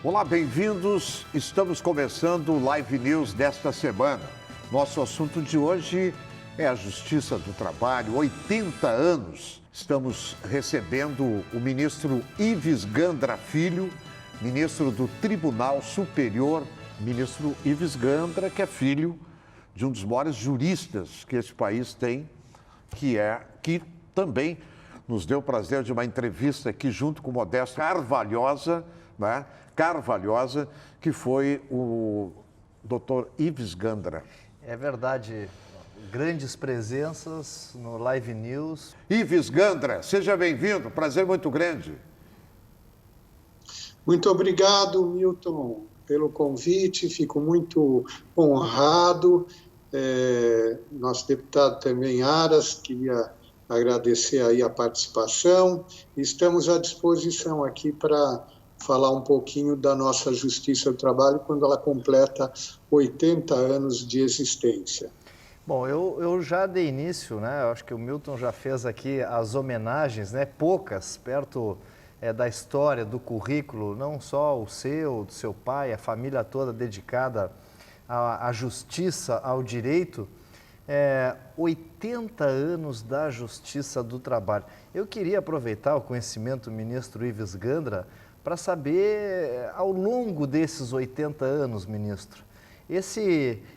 Olá, bem-vindos. Estamos começando o Live News desta semana. Nosso assunto de hoje é a Justiça do Trabalho. 80 anos. Estamos recebendo o ministro Ives Gandra Filho, ministro do Tribunal Superior. Ministro Ives Gandra, que é filho de um dos maiores juristas que esse país tem, que também nos deu o prazer de uma entrevista aqui junto com o Modesto Carvalhosa, né? Carvalhosa, que foi o doutor Ives Gandra. É verdade, grandes presenças no Live News. Ives Gandra, seja bem-vindo, prazer muito grande. Muito obrigado, Milton, pelo convite, fico muito honrado. Nosso deputado também, Aras, queria agradecer aí a participação. Estamos à disposição aqui para falar um pouquinho da nossa Justiça do Trabalho quando ela completa 80 anos de existência. Bom, eu já dei início, né? Eu acho que o Milton já fez aqui as homenagens, né? Poucas, perto da história, do currículo, não só o seu, do seu pai, a família toda dedicada à justiça, ao direito. 80 anos da Justiça do Trabalho. Eu queria aproveitar o conhecimento do ministro Ives Gandra para saber, ao longo desses 80 anos, ministro,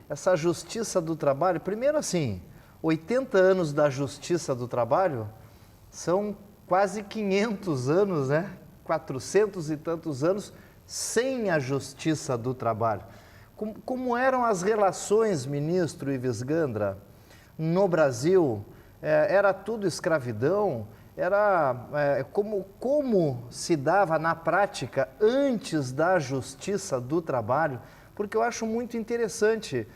essa Justiça do Trabalho, primeiro assim, 80 anos da Justiça do Trabalho são quase 500 anos, né? 400 e tantos anos sem a Justiça do Trabalho. Como eram as relações, ministro Ives Gandra, no Brasil? Era tudo escravidão? Como se dava na prática antes da Justiça do Trabalho? Porque eu acho muito interessante.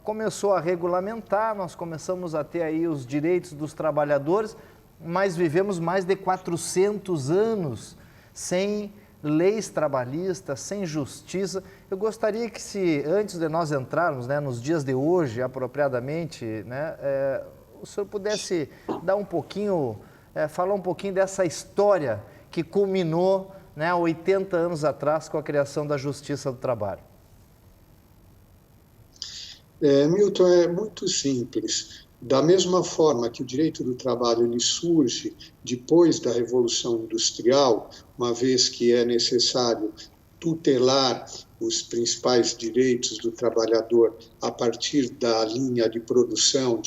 Começou a regulamentar, nós começamos a ter aí os direitos dos trabalhadores, mas vivemos mais de 400 anos sem leis trabalhistas, sem justiça. Eu gostaria que, antes de nós entrarmos, né, nos dias de hoje, apropriadamente, né, o senhor pudesse dar um pouquinho, falar um pouquinho dessa história que culminou, né, há 80 anos atrás com a criação da Justiça do Trabalho. Milton, é muito simples. Da mesma forma que o direito do trabalho ele surge depois da Revolução Industrial, uma vez que é necessário tutelar os principais direitos do trabalhador a partir da linha de produção,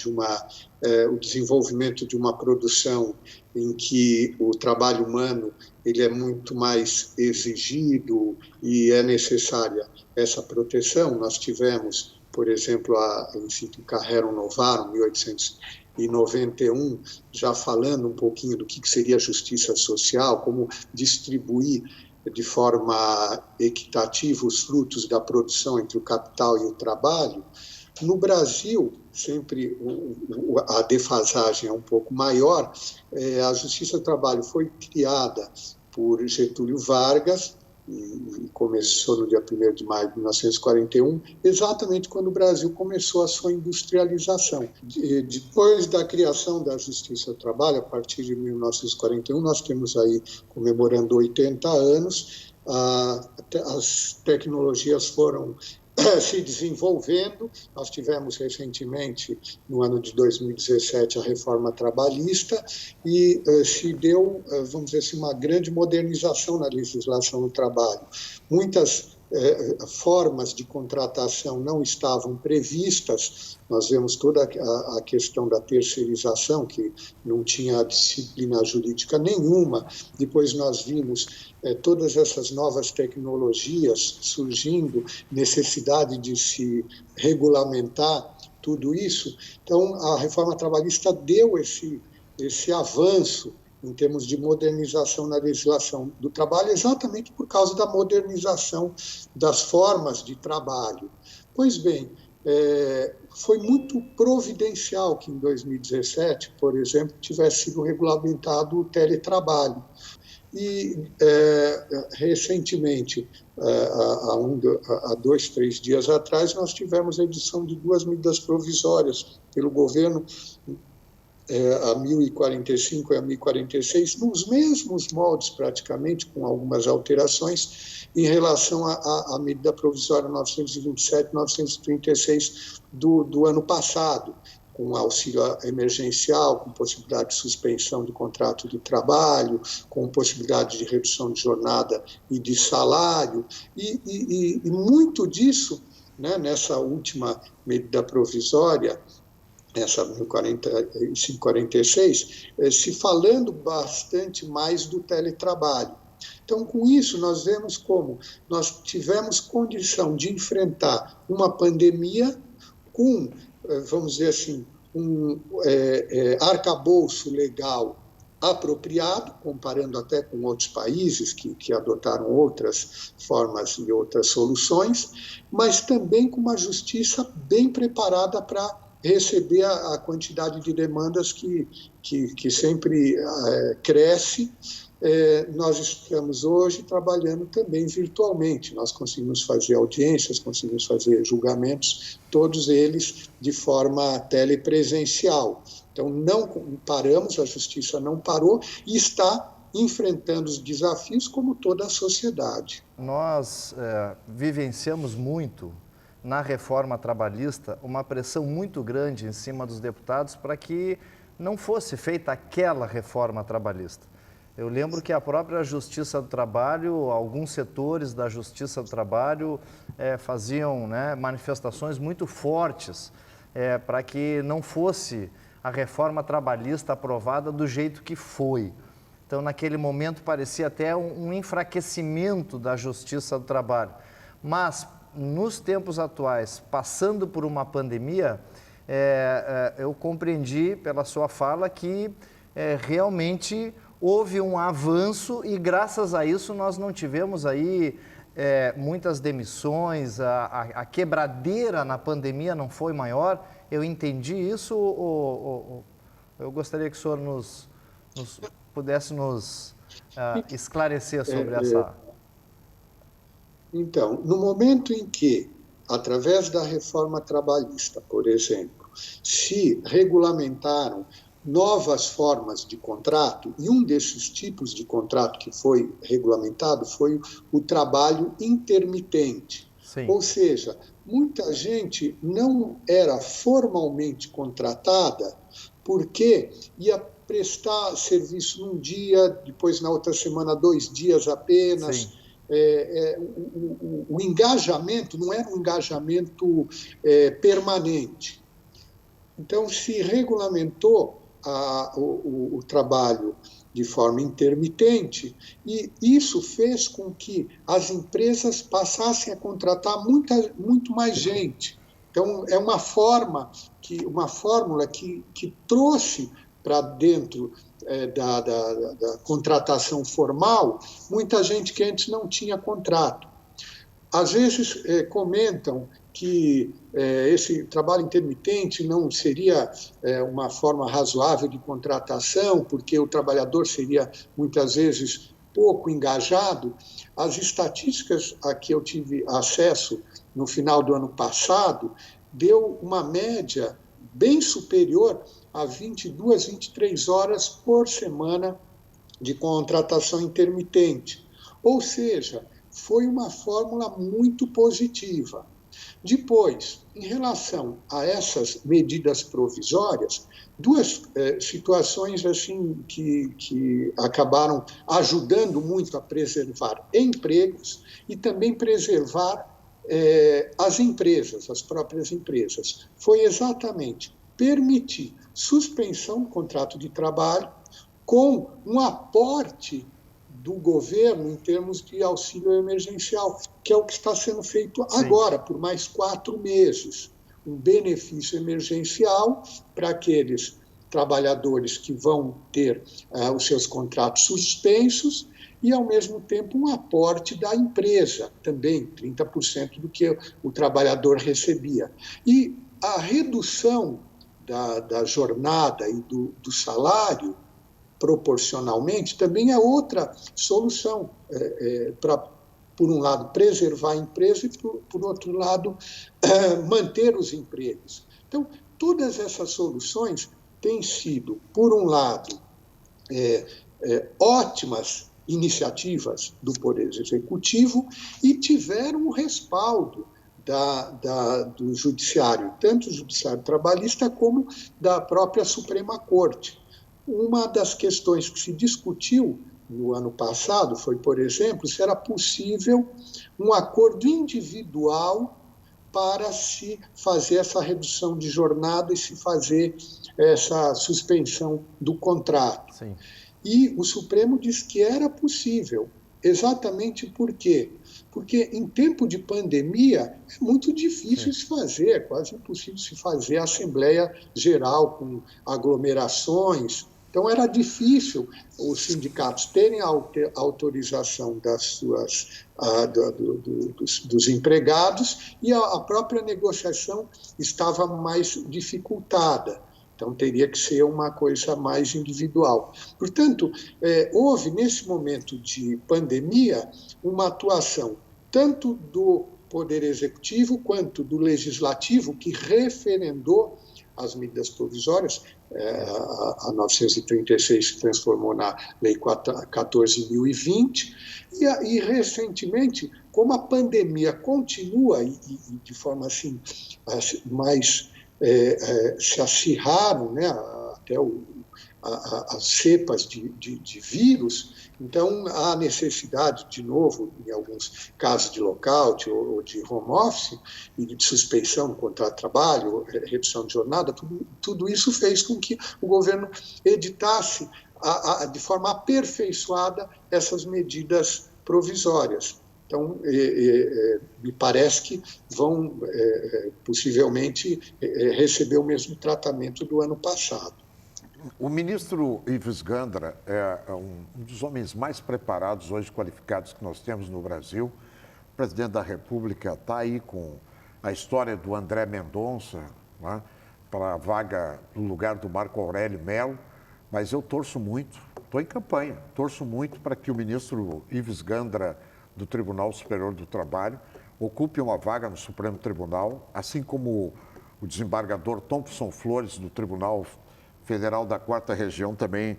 o desenvolvimento de uma produção em que o trabalho humano ele é muito mais exigido e é necessária essa proteção. Nós tivemos, por exemplo, em Carreram Novarum, 1891, já falando um pouquinho do que seria a justiça social, como distribuir de forma equitativa os frutos da produção entre o capital e o trabalho. No Brasil, sempre a defasagem é um pouco maior. A Justiça do Trabalho foi criada por Getúlio Vargas, e começou no dia 1º de maio de 1941, exatamente quando o Brasil começou a sua industrialização. Depois da criação da Justiça do Trabalho, a partir de 1941, nós temos aí comemorando 80 anos, as tecnologias foram se desenvolvendo. Nós tivemos recentemente, no ano de 2017, a reforma trabalhista e se deu, vamos dizer assim, uma grande modernização na legislação do trabalho. Muitas formas de contratação não estavam previstas. Nós vemos toda a questão da terceirização, que não tinha disciplina jurídica nenhuma. Depois nós vimos todas essas novas tecnologias surgindo, necessidade de se regulamentar tudo isso. Então, a reforma trabalhista deu esse avanço em termos de modernização na legislação do trabalho, exatamente por causa da modernização das formas de trabalho. Pois bem, foi muito providencial que em 2017, por exemplo, tivesse sido regulamentado o teletrabalho. E, recentemente, há 2, 3 dias atrás, nós tivemos a edição de 2 medidas provisórias pelo governo a 1045 e a 1046, nos mesmos moldes praticamente, com algumas alterações, em relação à medida provisória 927 e 936 do ano passado, com auxílio emergencial, com possibilidade de suspensão do contrato de trabalho, com possibilidade de redução de jornada e de salário, e muito disso, né, nessa última medida provisória, essa 1045-46, se falando bastante mais do teletrabalho. Então, com isso, nós vemos como nós tivemos condição de enfrentar uma pandemia com, vamos dizer assim, um arcabouço legal apropriado, comparando até com outros países que adotaram outras formas e outras soluções, mas também com uma justiça bem preparada para receber a quantidade de demandas que sempre cresce. Nós estamos hoje trabalhando também virtualmente. Nós conseguimos fazer audiências, conseguimos fazer julgamentos, todos eles de forma telepresencial. Então, não paramos, a justiça não parou e está enfrentando os desafios como toda a sociedade. Nós vivenciamos muito na reforma trabalhista uma pressão muito grande em cima dos deputados para que não fosse feita aquela reforma trabalhista. Eu lembro que a própria Justiça do Trabalho, alguns setores da Justiça do Trabalho faziam, né, manifestações muito fortes para que não fosse a reforma trabalhista aprovada do jeito que foi. Então, naquele momento, parecia até um enfraquecimento da Justiça do Trabalho. Mas, nos tempos atuais, passando por uma pandemia, eu compreendi pela sua fala que realmente houve um avanço e, graças a isso, nós não tivemos aí muitas demissões, a quebradeira na pandemia não foi maior. Eu entendi isso ou eu gostaria que o senhor pudesse nos esclarecer sobre essa... Então, no momento em que, através da reforma trabalhista, por exemplo, se regulamentaram novas formas de contrato, e um desses tipos de contrato que foi regulamentado foi o trabalho intermitente. Sim. Ou seja, muita gente não era formalmente contratada porque ia prestar serviço num dia, depois na outra semana 2 dias apenas. Sim. O engajamento não era um engajamento permanente. Então, se regulamentou o trabalho de forma intermitente e isso fez com que as empresas passassem a contratar muito mais gente. Então, é uma fórmula que trouxe para dentro da contratação formal muita gente que antes não tinha contrato. Às vezes comentam que esse trabalho intermitente não seria uma forma razoável de contratação, porque o trabalhador seria muitas vezes pouco engajado. As estatísticas a que eu tive acesso no final do ano passado deu uma média bem superior a 22, 23 horas por semana de contratação intermitente. Ou seja, foi uma fórmula muito positiva. Depois, em relação a essas medidas provisórias, duas situações assim que acabaram ajudando muito a preservar empregos e também preservar as empresas, as próprias empresas. Foi exatamente permitir suspensão do contrato de trabalho com um aporte do governo em termos de auxílio emergencial, que é o que está sendo feito agora, por mais 4 meses. Um benefício emergencial para aqueles trabalhadores que vão ter os seus contratos suspensos e, ao mesmo tempo, um aporte da empresa, também 30% do que o trabalhador recebia. E a redução da jornada e do salário, proporcionalmente, também é outra solução para, por um lado, preservar a empresa e, por outro lado, manter os empregos. Então, todas essas soluções têm sido, por um lado, ótimas iniciativas do Poder Executivo e tiveram o respaldo do Judiciário, tanto o Judiciário Trabalhista como da própria Suprema Corte. Uma das questões que se discutiu no ano passado foi, por exemplo, se era possível um acordo individual para se fazer essa redução de jornada e se fazer essa suspensão do contrato. Sim. E o Supremo disse que era possível. Exatamente por quê? Porque em tempo de pandemia é muito difícil se fazer, é quase impossível se fazer Assembleia Geral com aglomerações. Então era difícil os sindicatos terem a autorização dos empregados e a própria negociação estava mais dificultada. Então, teria que ser uma coisa mais individual. Portanto, houve, nesse momento de pandemia, uma atuação tanto do Poder Executivo quanto do Legislativo, que referendou as medidas provisórias, a 936 se transformou na Lei 14.020, e recentemente, como a pandemia continua, e de forma assim, mais... se acirraram, né, até as cepas de vírus, então há necessidade, de novo, em alguns casos de lockout ou de home office, e de suspeição do contrato de trabalho, redução de jornada, tudo isso fez com que o governo editasse de forma aperfeiçoada essas medidas provisórias. Então, me parece que vão possivelmente receber o mesmo tratamento do ano passado. O ministro Ives Gandra é um dos homens mais preparados hoje, qualificados que nós temos no Brasil. O presidente da República está aí com a história do André Mendonça, né, para a vaga no lugar do Marco Aurélio Mello, mas eu torço muito, estou em campanha, torço muito para que o ministro Ives Gandra, do Tribunal Superior do Trabalho, ocupe uma vaga no Supremo Tribunal, assim como o desembargador Thompson Flores, do Tribunal Federal da 4ª Região, também.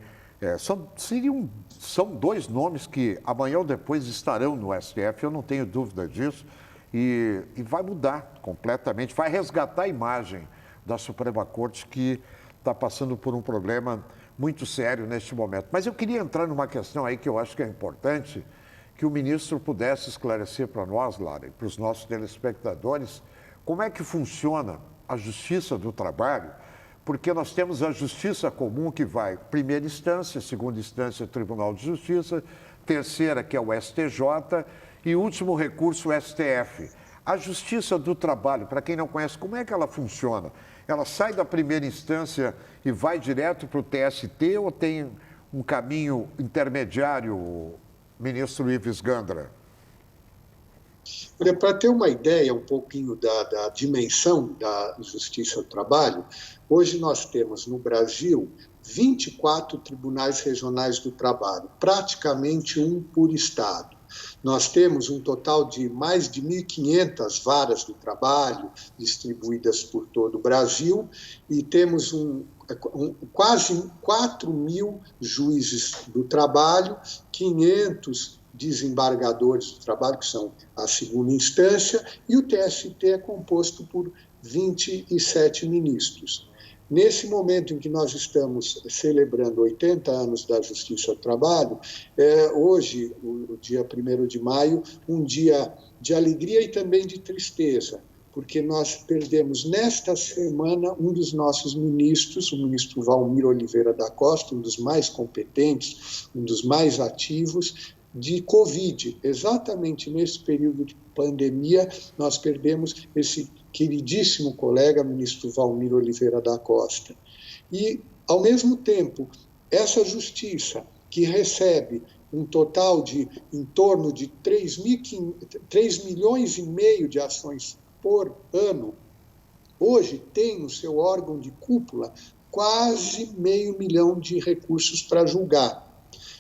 São dois nomes que amanhã ou depois estarão no STF, eu não tenho dúvida disso, e vai mudar completamente, vai resgatar a imagem da Suprema Corte, que está passando por um problema muito sério neste momento. Mas eu queria entrar numa questão aí que eu acho que é importante, que o ministro pudesse esclarecer para nós, Lara, e para os nossos telespectadores, como é que funciona a Justiça do Trabalho, porque nós temos a Justiça Comum, que vai primeira instância, segunda instância, Tribunal de Justiça, terceira, que é o STJ, e último recurso, o STF. A Justiça do Trabalho, para quem não conhece, como é que ela funciona? Ela sai da primeira instância e vai direto para o TST ou tem um caminho intermediário, ministro Ives Gandra? Para ter uma ideia um pouquinho da dimensão da Justiça do Trabalho, hoje nós temos no Brasil 24 tribunais regionais do trabalho, praticamente um por estado. Nós temos um total de mais de 1.500 varas do trabalho distribuídas por todo o Brasil e temos quase 4.000 juízes do trabalho, 500 desembargadores do trabalho, que são a segunda instância, e o TST é composto por 27 ministros. Nesse momento em que nós estamos celebrando 80 anos da Justiça do Trabalho, hoje, o dia 1º de maio, um dia de alegria e também de tristeza, porque nós perdemos nesta semana um dos nossos ministros, o ministro Valmir Oliveira da Costa, um dos mais competentes, um dos mais ativos, de Covid. Exatamente nesse período de pandemia, nós perdemos esse queridíssimo colega, ministro Valmir Oliveira da Costa. E, ao mesmo tempo, essa justiça, que recebe um total de em torno de 3 milhões e meio de ações por ano, hoje tem no seu órgão de cúpula quase 500 mil de recursos para julgar.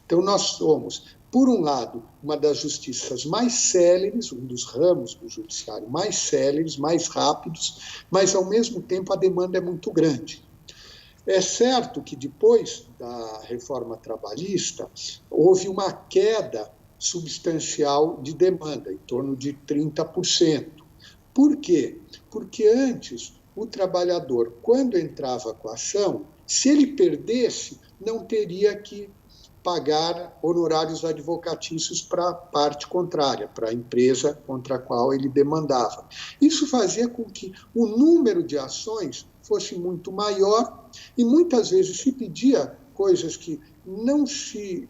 Então, nós somos, por um lado, uma das justiças mais céleres, um dos ramos do judiciário mais céleres, mais rápidos, mas, ao mesmo tempo, a demanda é muito grande. É certo que depois da reforma trabalhista houve uma queda substancial de demanda, em torno de 30%. Por quê? Porque antes o trabalhador, quando entrava com a ação, se ele perdesse, não teria que pagar honorários advocatícios para a parte contrária, para a empresa contra a qual ele demandava. Isso fazia com que o número de ações fosse muito maior e muitas vezes se pedia coisas que não se...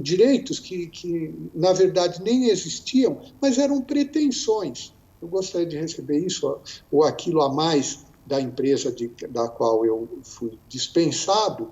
direitos que na verdade nem existiam, mas eram pretensões. Eu gostaria de receber isso ou aquilo a mais da empresa da qual eu fui dispensado,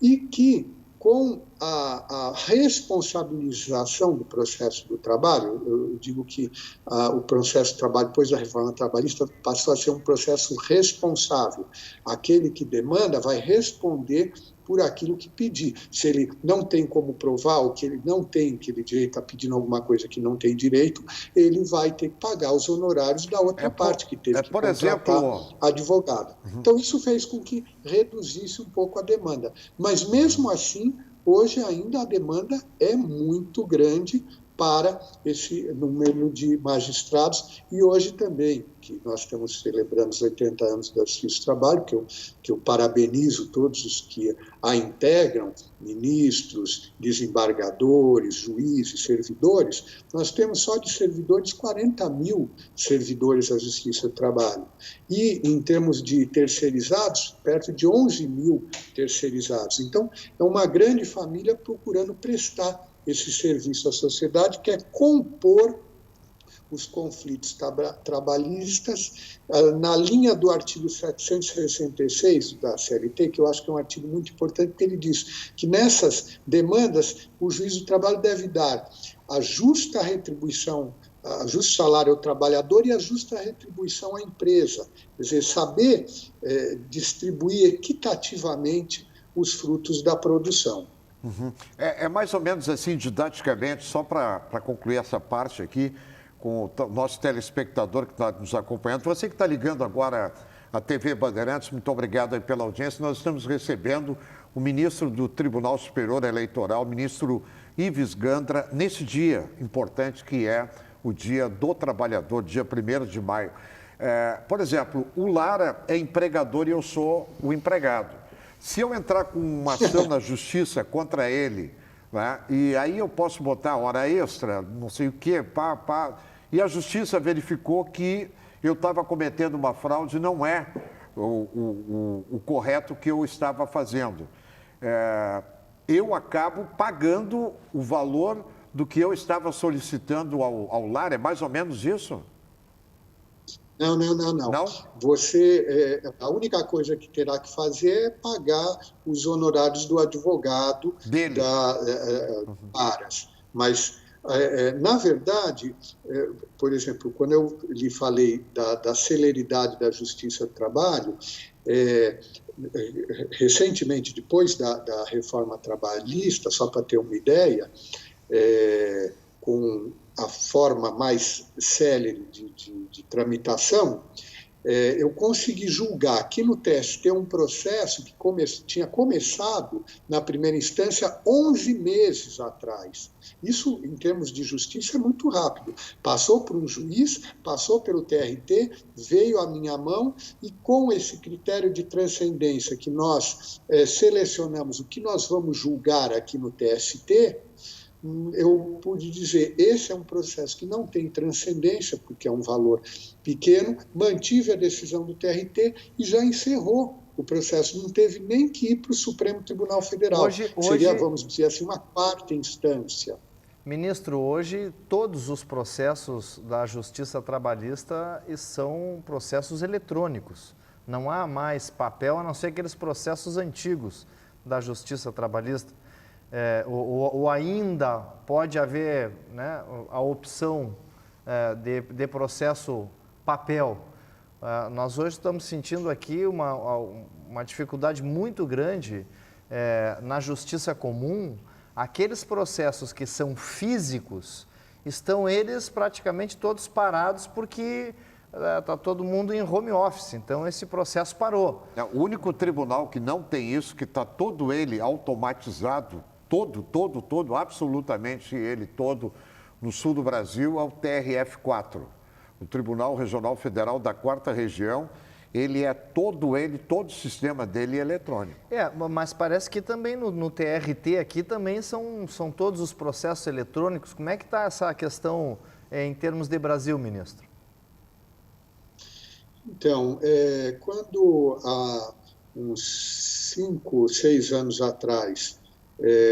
e que, com a responsabilização do processo do trabalho, eu digo que o processo de trabalho, depois da reforma trabalhista, passou a ser um processo responsável. Aquele que demanda vai responder por aquilo que pedir. Se ele não tem como provar o que ele não tem, que ele direito está pedindo alguma coisa que não tem direito, ele vai ter que pagar os honorários da outra parte, que teve que contratar advogado. Então, isso fez com que reduzisse um pouco a demanda. Mas, mesmo assim, hoje ainda a demanda é muito grande para esse número de magistrados, e hoje também, que nós estamos celebrando os 80 anos da Justiça do Trabalho, que eu parabenizo todos os que a integram, ministros, desembargadores, juízes, servidores. Nós temos só de servidores 40 mil servidores da Justiça do Trabalho. E, em termos de terceirizados, perto de 11 mil terceirizados. Então, é uma grande família procurando prestar esse serviço à sociedade, que é compor os conflitos trabalhistas na linha do artigo 766 da CLT, que eu acho que é um artigo muito importante, que ele diz que nessas demandas o juiz do trabalho deve dar a justa retribuição, a justo salário ao trabalhador e a justa retribuição à empresa. Quer dizer, saber distribuir equitativamente os frutos da produção. Uhum. É mais ou menos assim, didaticamente, só para concluir essa parte aqui, com o nosso telespectador que está nos acompanhando. Você que está ligando agora a TV Bandeirantes, muito obrigado aí pela audiência. Nós estamos recebendo o ministro do Tribunal Superior Eleitoral, o ministro Ives Gandra, nesse dia importante que é o Dia do Trabalhador, dia 1º de maio. Por exemplo, o Lara é empregador e eu sou o empregado. Se eu entrar com uma ação na justiça contra ele, né, e aí eu posso botar hora extra, não sei o quê, e a justiça verificou que eu estava cometendo uma fraude, não é o correto que eu estava fazendo. Eu acabo pagando o valor do que eu estava solicitando ao Lar, é mais ou menos isso? Não. Não? Você, a única coisa que terá que fazer é pagar os honorários do advogado da Aras. Mas, na verdade, por exemplo, quando eu lhe falei da celeridade da Justiça do Trabalho, recentemente, depois da reforma trabalhista, só para ter uma ideia, com a forma mais célere de tramitação, eu consegui julgar aqui no TST um processo que tinha começado na primeira instância 11 meses atrás. Isso, em termos de justiça, é muito rápido. Passou por um juiz, passou pelo TRT, veio à minha mão e, com esse critério de transcendência que nós selecionamos o que nós vamos julgar aqui no TST, eu pude dizer, esse é um processo que não tem transcendência, porque é um valor pequeno, mantive a decisão do TRT e já encerrou o processo, não teve nem que ir para o Supremo Tribunal Federal. Seria, vamos dizer assim, uma quarta instância. Ministro, hoje todos os processos da Justiça Trabalhista são processos eletrônicos. Não há mais papel, a não ser aqueles processos antigos da Justiça Trabalhista. Ou ainda pode haver, né, a opção de processo papel. Nós hoje estamos sentindo aqui uma dificuldade muito grande na justiça comum. Aqueles processos que são físicos, estão eles praticamente todos parados porque está todo mundo em home office, então esse processo parou. O único tribunal que não tem isso, que está todo ele automatizado, todo, absolutamente ele todo, no sul do Brasil, é o TRF4, o Tribunal Regional Federal da 4ª Região. Ele é todo o sistema dele é eletrônico. Mas parece que também no TRT aqui também são todos os processos eletrônicos. Como é que está essa questão em termos de Brasil, ministro? Então, quando há uns 5, 6 anos atrás,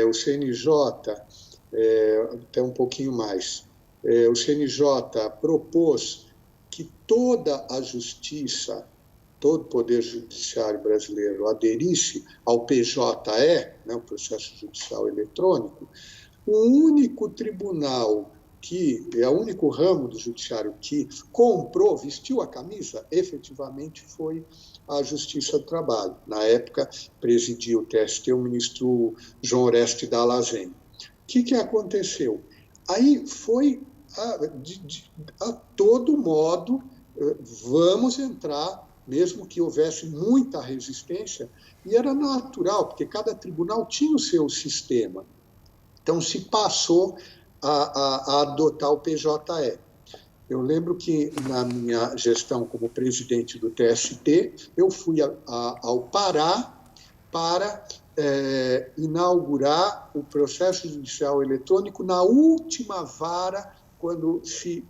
o CNJ, até um pouquinho mais, o CNJ propôs que toda a justiça, todo o Poder Judiciário brasileiro aderisse ao PJE, o Processo Judicial Eletrônico, o único tribunal o único ramo do judiciário que comprou, vestiu a camisa, efetivamente foi a Justiça do Trabalho. Na época, presidia o TST o ministro João Oreste Dallazen. O que aconteceu? Aí foi, a todo modo, vamos entrar, mesmo que houvesse muita resistência, e era natural, porque cada tribunal tinha o seu sistema. Então, se passou a adotar o PJE. Eu lembro que, na minha gestão como presidente do TST, eu fui ao Pará para inaugurar o processo judicial eletrônico na última vara, quando se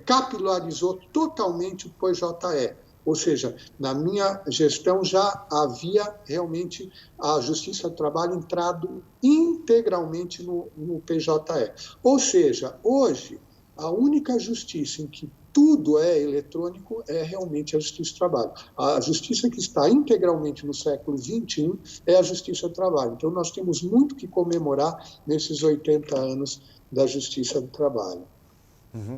capilarizou totalmente o PJE. Ou seja, na minha gestão já havia realmente a Justiça do Trabalho entrado integralmente no PJE. Ou seja, hoje, a única justiça em que tudo é eletrônico é realmente a Justiça do Trabalho. A justiça que está integralmente no século XXI é a Justiça do Trabalho. Então, nós temos muito que comemorar nesses 80 anos da Justiça do Trabalho. Uhum.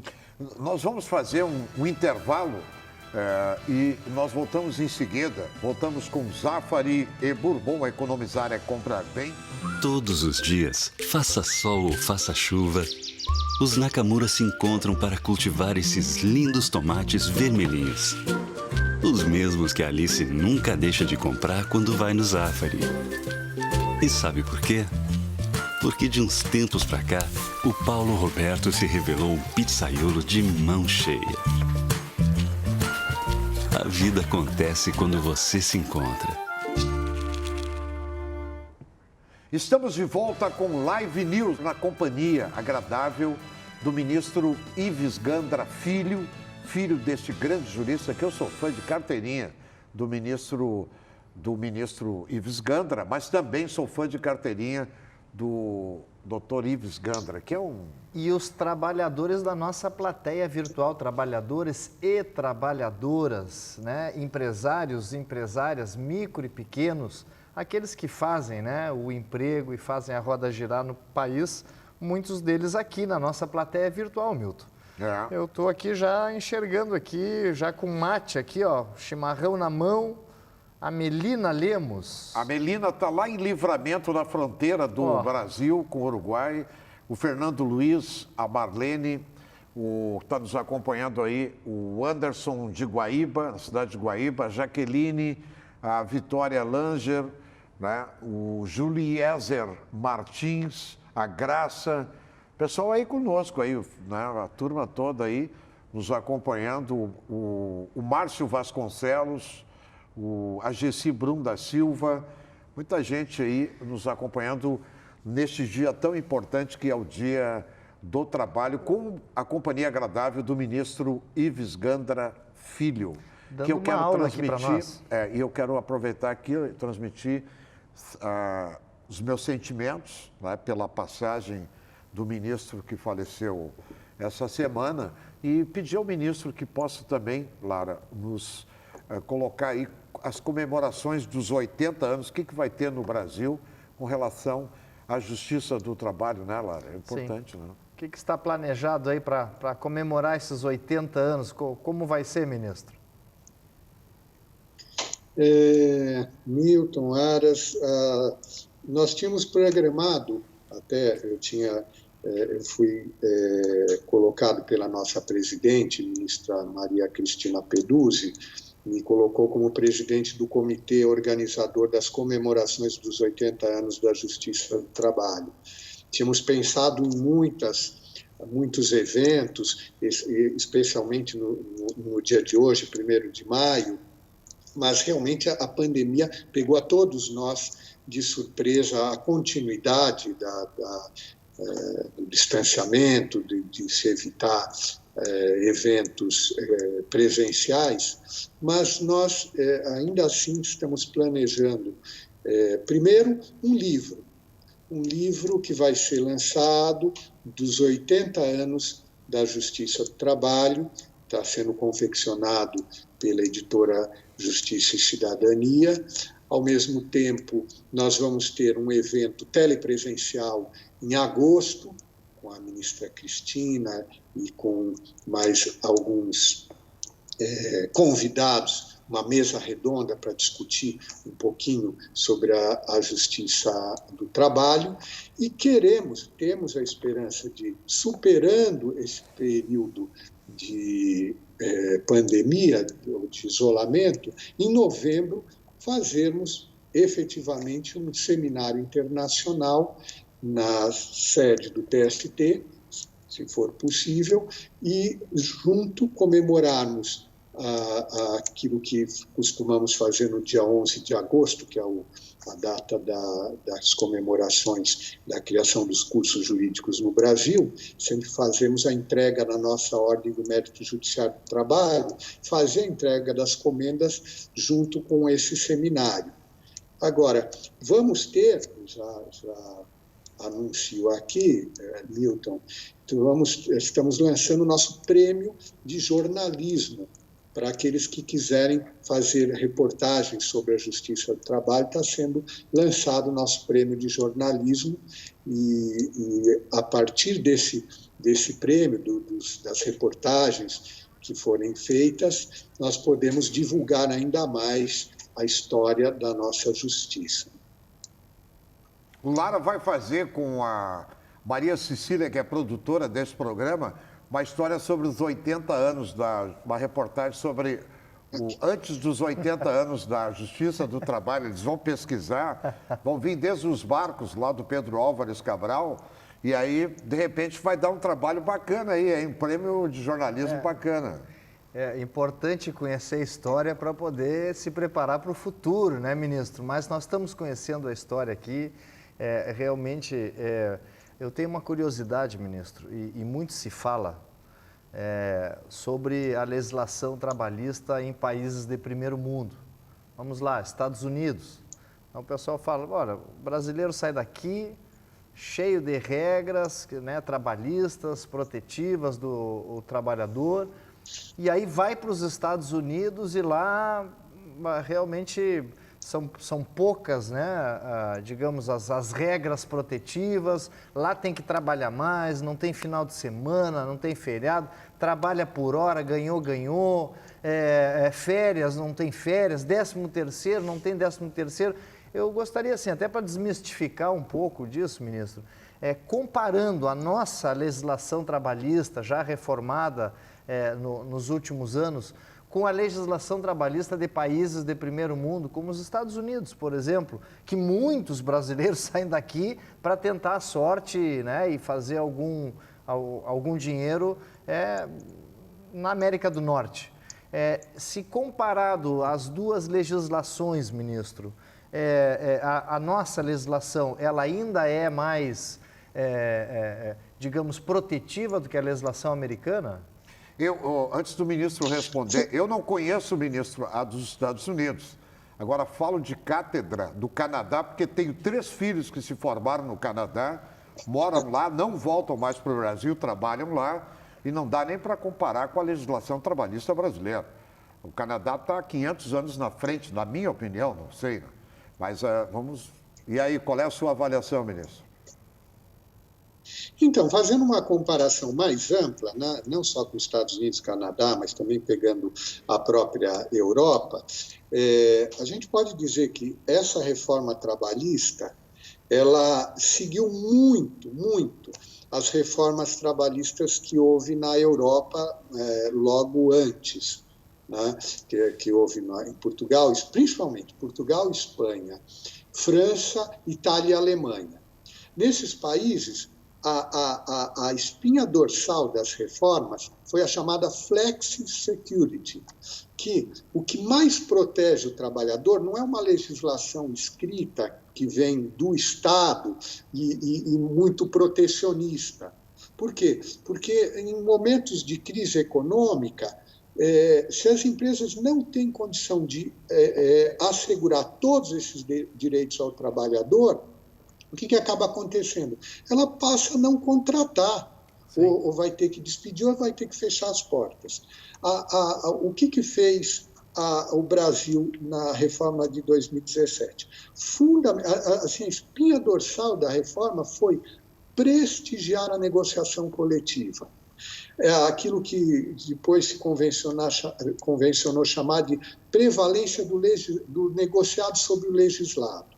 Nós vamos fazer um intervalo. E nós voltamos em seguida. Voltamos com Zafari e Bourbon. Economizar é comprar bem. Todos os dias, faça sol ou faça chuva, os Nakamura se encontram para cultivar esses lindos tomates vermelhinhos. Os mesmos que a Alice nunca deixa de comprar quando vai no Zafari. E sabe por quê? Porque de uns tempos pra cá, o Paulo Roberto se revelou um pizzaiolo de mão cheia. A vida acontece quando você se encontra. Estamos de volta com Live News, na companhia agradável do ministro Ives Gandra Filho, filho deste grande jurista, que eu sou fã de carteirinha do ministro Ives Gandra, mas também sou fã de carteirinha do Dr. Ives Gandra, que é um... E os trabalhadores da nossa plateia virtual, trabalhadores e trabalhadoras, né? Empresários, empresárias, micro e pequenos, aqueles que fazem, né, o emprego e fazem a roda girar no país, muitos deles aqui na nossa plateia virtual, Milton. Eu estou aqui já enxergando aqui, já com mate aqui, ó, chimarrão na mão, a Melina Lemos. A Melina está lá em Livramento, na fronteira do Brasil com o Uruguai. O Fernando Luiz, a Marlene, está nos acompanhando aí o Anderson de Guaíba, na cidade de Guaíba, a Jaqueline, a Vitória Langer, né? O Juliezer Martins, a Graça, pessoal aí conosco, aí, né? A turma toda aí nos acompanhando, o Márcio Vasconcelos, a Gessi Brum da Silva, muita gente aí nos acompanhando neste dia tão importante que é o Dia do Trabalho, com a companhia agradável do ministro Ives Gandra Filho. Dando que eu quero aula transmitir, aqui para nós. E eu quero aproveitar aqui e transmitir os meus sentimentos, né, pela passagem do ministro que faleceu essa semana e pedir ao ministro que possa também, Lara, nos colocar aí as comemorações dos 80 anos, o que vai ter no Brasil com relação à Justiça do Trabalho, né, Lara? É importante, né? O que está planejado aí para comemorar esses 80 anos? Como vai ser, ministro? Milton, Aras, nós tínhamos programado, até eu tinha eu fui colocado pela nossa presidente, ministra Maria Cristina Peduzzi, me colocou como presidente do comitê organizador das comemorações dos 80 anos da Justiça do Trabalho. Tínhamos pensado em muitos eventos, especialmente no dia de hoje, 1º de maio, mas realmente a pandemia pegou a todos nós de surpresa, a continuidade do distanciamento, de se evitar eventos presenciais, mas nós ainda assim estamos planejando, primeiro, um livro que vai ser lançado dos 80 anos da Justiça do Trabalho, está sendo confeccionado pela editora Justiça e Cidadania. Ao mesmo tempo, nós vamos ter um evento telepresencial em agosto, com a ministra Cristina e com mais alguns convidados, uma mesa redonda para discutir um pouquinho sobre a justiça do trabalho, e temos a esperança de, superando esse período de pandemia, de isolamento, em novembro fazermos efetivamente um seminário internacional na sede do TST, se for possível, e junto comemorarmos aquilo que costumamos fazer no dia 11 de agosto, que é a data das comemorações da criação dos cursos jurídicos no Brasil, sempre fazemos a entrega na nossa Ordem do Mérito Judiciário do Trabalho, fazer a entrega das comendas junto com esse seminário. Agora, vamos ter, já anuncio aqui, Milton, estamos lançando o nosso prêmio de jornalismo para aqueles que quiserem fazer reportagens sobre a Justiça do Trabalho. Está sendo lançado o nosso prêmio de jornalismo e a partir desse prêmio, das reportagens que forem feitas, nós podemos divulgar ainda mais a história da nossa justiça. O Lara vai fazer com a Maria Cecília, que é produtora desse programa, uma história sobre os 80 anos, uma reportagem sobre antes dos 80 anos da Justiça do Trabalho. Eles vão pesquisar, vão vir desde os barcos lá do Pedro Álvares Cabral, e aí, de repente, vai dar um trabalho bacana aí, hein? Um prêmio de jornalismo bacana. É importante conhecer a história para poder se preparar para o futuro, né, ministro? Mas nós estamos conhecendo a história aqui. Realmente, eu tenho uma curiosidade, ministro, e muito se fala sobre a legislação trabalhista em países de primeiro mundo. Vamos lá, Estados Unidos. Então, o pessoal fala, olha, o brasileiro sai daqui cheio de regras, né, trabalhistas, protetivas do trabalhador, e aí vai para os Estados Unidos e lá realmente são poucas, né, digamos, as regras protetivas. Lá tem que trabalhar mais, não tem final de semana, não tem feriado, trabalha por hora, ganhou, férias, não tem férias, 13º, não tem 13º. Eu gostaria, assim, até para desmistificar um pouco disso, ministro, comparando a nossa legislação trabalhista já reformada nos últimos anos com a legislação trabalhista de países de primeiro mundo, como os Estados Unidos, por exemplo, que muitos brasileiros saem daqui para tentar a sorte, né, e fazer algum dinheiro na América do Norte. Se comparado as duas legislações, ministro, a nossa legislação ela ainda é mais, digamos, protetiva do que a legislação americana? Antes do ministro responder, eu não conheço o ministro dos Estados Unidos. Agora, falo de cátedra do Canadá, porque tenho 3 filhos que se formaram no Canadá, moram lá, não voltam mais para o Brasil, trabalham lá, e não dá nem para comparar com a legislação trabalhista brasileira. O Canadá está 500 anos na frente, na minha opinião, não sei, né? Mas vamos... E aí, qual é a sua avaliação, ministro? Então, fazendo uma comparação mais ampla, né, não só com os Estados Unidos e Canadá, mas também pegando a própria Europa, a gente pode dizer que essa reforma trabalhista ela seguiu muito as reformas trabalhistas que houve na Europa logo antes, né? que houve em Portugal, principalmente Portugal, Espanha, França, Itália e Alemanha. Nesses países, a espinha dorsal das reformas foi a chamada Flexicurity, que o que mais protege o trabalhador não é uma legislação escrita que vem do Estado e muito protecionista. Por quê? Porque em momentos de crise econômica, se as empresas não têm condição de assegurar todos esses direitos ao trabalhor, o que acaba acontecendo? Ela passa a não contratar, ou vai ter que despedir, ou vai ter que fechar as portas. O que fez o Brasil na reforma de 2017? Assim, a espinha dorsal da reforma foi prestigiar a negociação coletiva. Aquilo que depois se convencionou chamar de prevalência do negociado sobre o legislado.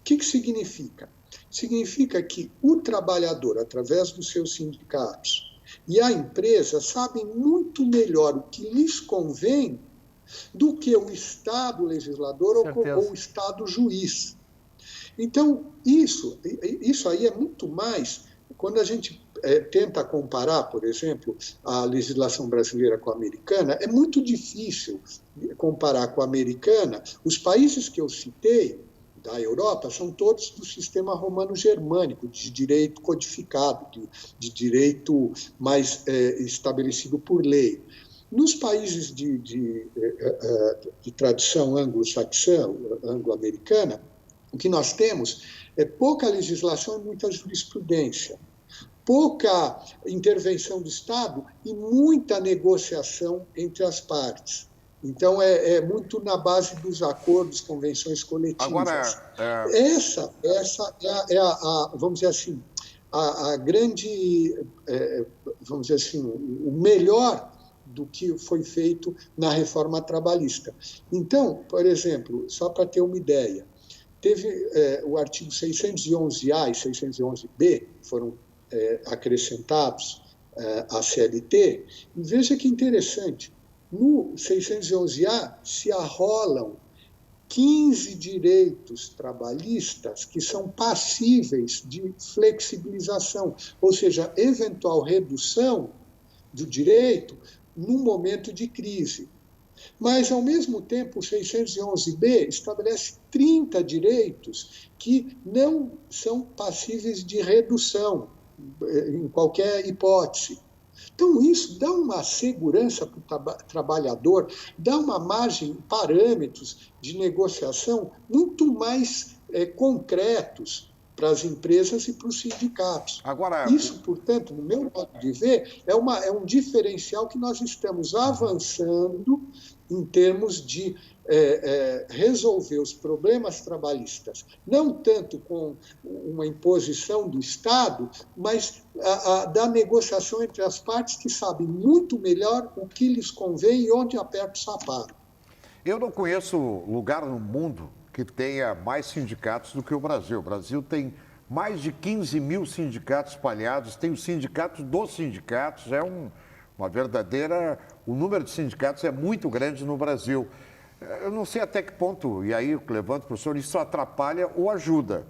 O que significa? Significa que o trabalhador, através dos seus sindicatos, e a empresa sabem muito melhor o que lhes convém do que o Estado legislador ou o Estado juiz. Então, isso aí é muito mais... Quando a gente tenta comparar, por exemplo, a legislação brasileira com a americana, é muito difícil comparar com a americana. Os países que eu citei, da Europa, são todos do sistema romano-germânico, de direito codificado, de direito mais estabelecido por lei. Nos países de tradição anglo-saxã, anglo-americana, o que nós temos é pouca legislação e muita jurisprudência, pouca intervenção do Estado e muita negociação entre as partes. Então, é muito na base dos acordos, convenções coletivas. Agora, essa é vamos dizer assim, a grande, vamos dizer assim, o melhor do que foi feito na reforma trabalhista. Então, por exemplo, só para ter uma ideia, teve o artigo 611A e 611B, foram acrescentados à CLT, e veja que interessante, no 611A se arrolam 15 direitos trabalhistas que são passíveis de flexibilização, ou seja, eventual redução do direito num momento de crise. Mas, ao mesmo tempo, o 611B estabelece 30 direitos que não são passíveis de redução, em qualquer hipótese. Então, isso dá uma segurança para o trabalhador, dá uma margem, parâmetros de negociação muito mais concretos para as empresas e para os sindicatos. Agora, isso, portanto, no meu modo de ver, é um diferencial que nós estamos avançando em termos de resolver os problemas trabalhistas, não tanto com uma imposição do Estado, mas da negociação entre as partes que sabem muito melhor o que lhes convém e onde aperta o sapato. Eu não conheço lugar no mundo que tenha mais sindicatos do que o Brasil. O Brasil tem mais de 15 mil sindicatos espalhados, tem os sindicatos dos sindicatos, uma verdadeira... O número de sindicatos é muito grande no Brasil. Eu não sei até que ponto, e aí eu levanto para o senhor, isso atrapalha ou ajuda,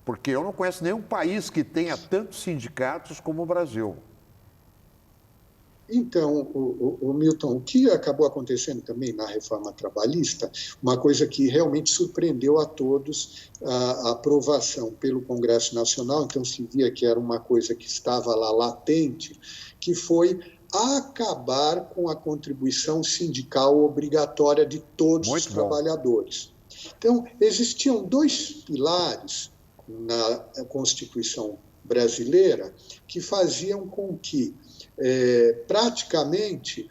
porque eu não conheço nenhum país que tenha tantos sindicatos como o Brasil. Então, o Milton, o que acabou acontecendo também na reforma trabalhista, uma coisa que realmente surpreendeu a todos, a aprovação pelo Congresso Nacional, então se via que era uma coisa que estava lá latente, que foi acabar com a contribuição sindical obrigatória de todos os trabalhadores. Então, existiam dois pilares na Constituição brasileira que faziam com que praticamente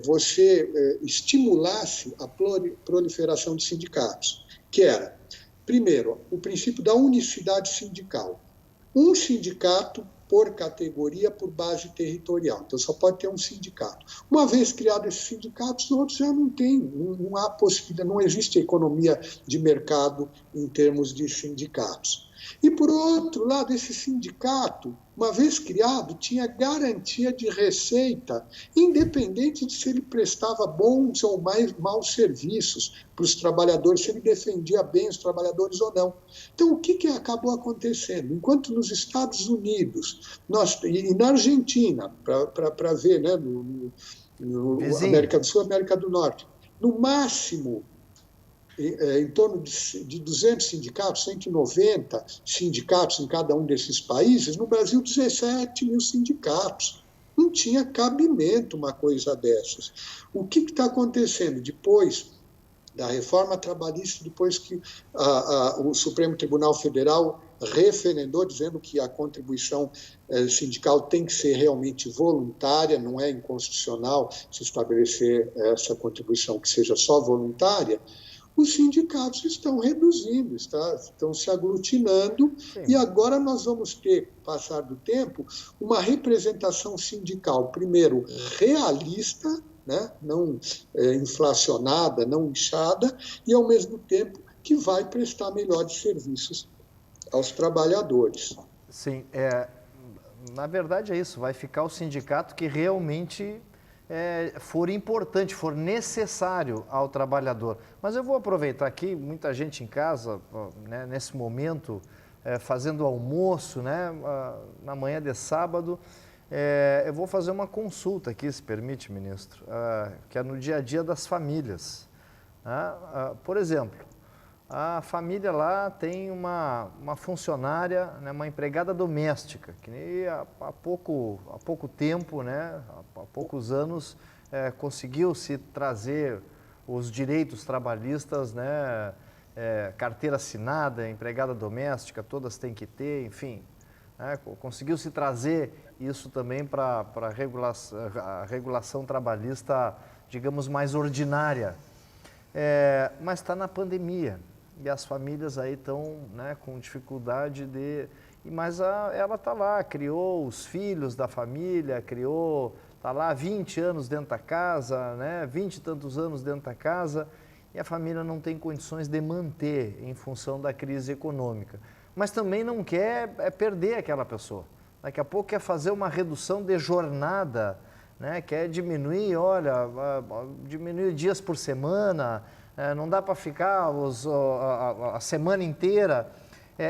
você estimulasse a proliferação de sindicatos, que era, primeiro, o princípio da unicidade sindical. Um sindicato por categoria, por base territorial. Então, só pode ter um sindicato. Uma vez criados esses sindicatos, os outros já não tem, não há possibilidade, não existe economia de mercado em termos de sindicatos. E, por outro lado, esse sindicato, uma vez criado, tinha garantia de receita, independente de se ele prestava bons ou maus serviços para os trabalhadores, se ele defendia bem os trabalhadores ou não. Então, o que acabou acontecendo? Enquanto nos Estados Unidos e na Argentina, para ver, né, no América do Sul e América do Norte, no máximo, em torno de 200 sindicatos, 190 sindicatos em cada um desses países, no Brasil 17 mil sindicatos. Não tinha cabimento uma coisa dessas. O que está acontecendo depois da reforma trabalhista, depois que o Supremo Tribunal Federal referendou, dizendo que a contribuição sindical tem que ser realmente voluntária, não é inconstitucional se estabelecer essa contribuição que seja só voluntária, os sindicatos estão reduzindo, estão se aglutinando. Sim. E agora nós vamos ter, com o passar do tempo, uma representação sindical, primeiro, realista, né? Não inflacionada, não inchada, e, ao mesmo tempo, que vai prestar melhores serviços aos trabalhadores. Sim, na verdade é isso, vai ficar o sindicato que realmente for importante, for necessário ao trabalhador. Mas eu vou aproveitar aqui, muita gente em casa, né, nesse momento, fazendo almoço, né, na manhã de sábado, eu vou fazer uma consulta aqui, se permite, ministro, que é no dia a dia das famílias. Por exemplo, a família lá tem uma funcionária, né, uma empregada doméstica, que há pouco tempo, né, há poucos anos, conseguiu se trazer os direitos trabalhistas, né, carteira assinada, empregada doméstica, todas têm que ter, enfim, né, conseguiu se trazer isso também para a regulação trabalhista, digamos, mais ordinária. Mas está na pandemia. E as famílias aí estão, né, com dificuldade mas ela está lá, criou os filhos da família, está lá 20 anos dentro da casa, né, 20 e tantos anos dentro da casa, e a família não tem condições de manter em função da crise econômica. Mas também não quer perder aquela pessoa. Daqui a pouco quer fazer uma redução de jornada, né, quer diminuir, diminuir dias por semana, não dá para ficar a semana inteira.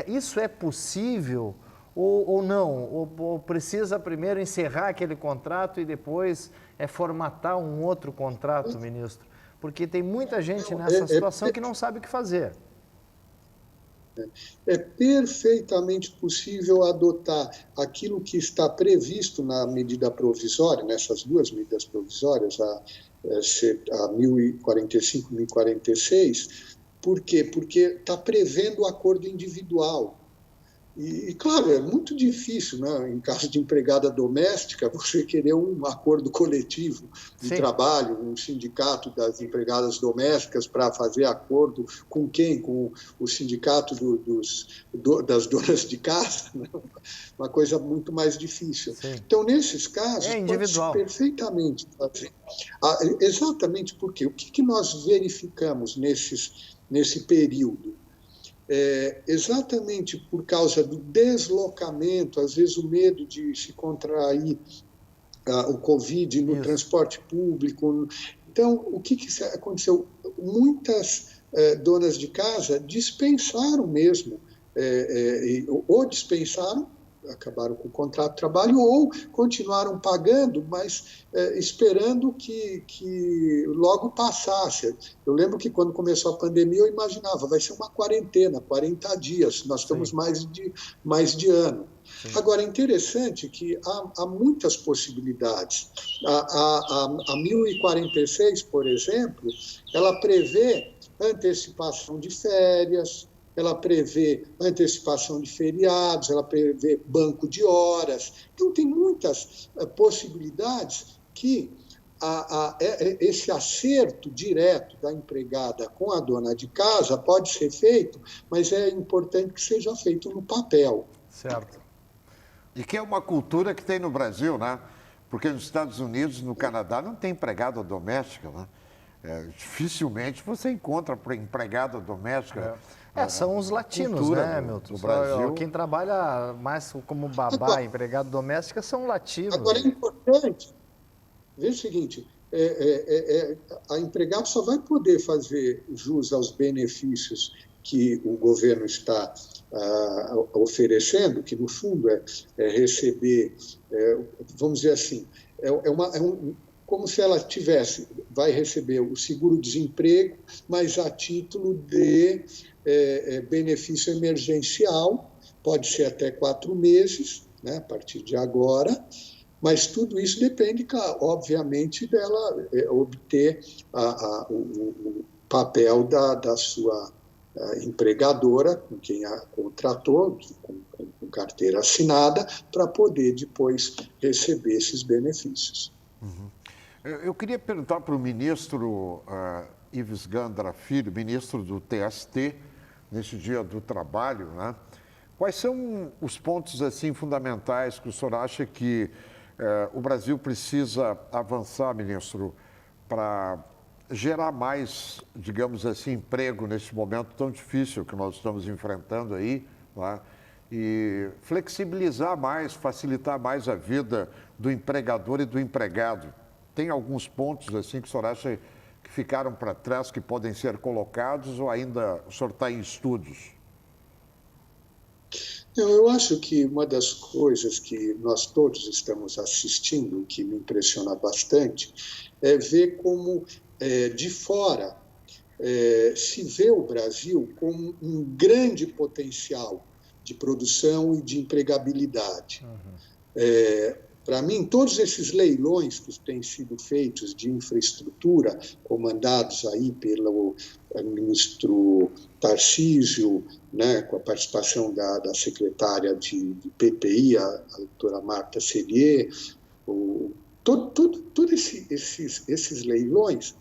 Isso é possível ou não? Ou precisa primeiro encerrar aquele contrato e depois formatar um outro contrato, ministro? Porque tem muita gente nessa situação que não sabe o que fazer. É perfeitamente possível adotar aquilo que está previsto na medida provisória, nessas duas medidas provisórias, a 1045 e 1046. Por quê? Porque está prevendo o acordo individual. E, claro, é muito difícil, né, em caso de empregada doméstica, você querer um acordo coletivo de Sim. trabalho, um sindicato das empregadas domésticas para fazer acordo com quem? Com o sindicato das donas de casa, né? Uma coisa muito mais difícil. Sim. Então, nesses casos, pode-se perfeitamente fazer. Exatamente porque o que nós verificamos nesse período? Exatamente por causa do deslocamento, às vezes o medo de se contrair o Covid no transporte público. Então, o que aconteceu? Muitas donas de casa dispensaram mesmo, ou dispensaram, acabaram com o contrato de trabalho, ou continuaram pagando, mas esperando que logo passasse. Eu lembro que quando começou a pandemia eu imaginava, vai ser uma quarentena, 40 dias, nós estamos mais de ano. Sim. Agora, é interessante que há muitas possibilidades. A 1046, por exemplo, ela prevê antecipação de férias, ela prevê antecipação de feriados, ela prevê banco de horas. Então, tem muitas possibilidades que esse acerto direto da empregada com a dona de casa pode ser feito, mas é importante que seja feito no papel. Certo. E que é uma cultura que tem no Brasil, né? Porque nos Estados Unidos, no Canadá, não tem empregada doméstica, né? Dificilmente você encontra empregada doméstica. São os latinos, cultura né, do Milton? Brasil. Quem trabalha mais como babá, empregado doméstica, são latinos. Agora é importante, veja o seguinte, a empregada só vai poder fazer jus aos benefícios que o governo está oferecendo, que no fundo é receber, vamos dizer assim, como se ela vai receber o seguro-desemprego, mas a título de benefício emergencial, pode ser até 4 meses, né, a partir de agora, mas tudo isso depende, obviamente, dela obter o papel da sua empregadora, com quem a contratou, com carteira assinada, para poder depois receber esses benefícios. Uhum. Eu queria perguntar para o ministro Ives Gandra Filho, ministro do TST, nesse Dia do Trabalho, né? Quais são os pontos assim fundamentais que o senhor acha que o Brasil precisa avançar, ministro, para gerar mais, digamos assim, emprego nesse momento tão difícil que nós estamos enfrentando aí, né? E flexibilizar mais, facilitar mais a vida do empregador e do empregado? Tem alguns pontos assim que o senhor acha que ficaram para trás, que podem ser colocados, ou ainda o senhor está em estudos? Eu acho que uma das coisas que nós todos estamos assistindo, que me impressiona bastante, é ver como, de fora, se vê o Brasil como um grande potencial de produção e de empregabilidade. Para mim, todos esses leilões que têm sido feitos de infraestrutura, comandados aí pelo ministro Tarcísio, né, com a participação da secretária de PPI, a doutora Marta Sellier, todos esses leilões,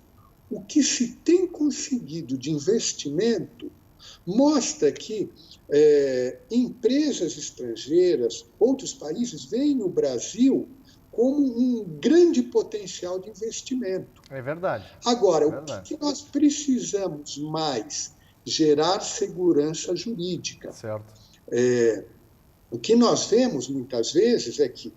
o que se tem conseguido de investimento mostra que empresas estrangeiras, outros países, veem o Brasil como um grande potencial de investimento. É verdade. Agora, o que nós precisamos mais? Gerar segurança jurídica. Certo. O que nós vemos muitas vezes é que,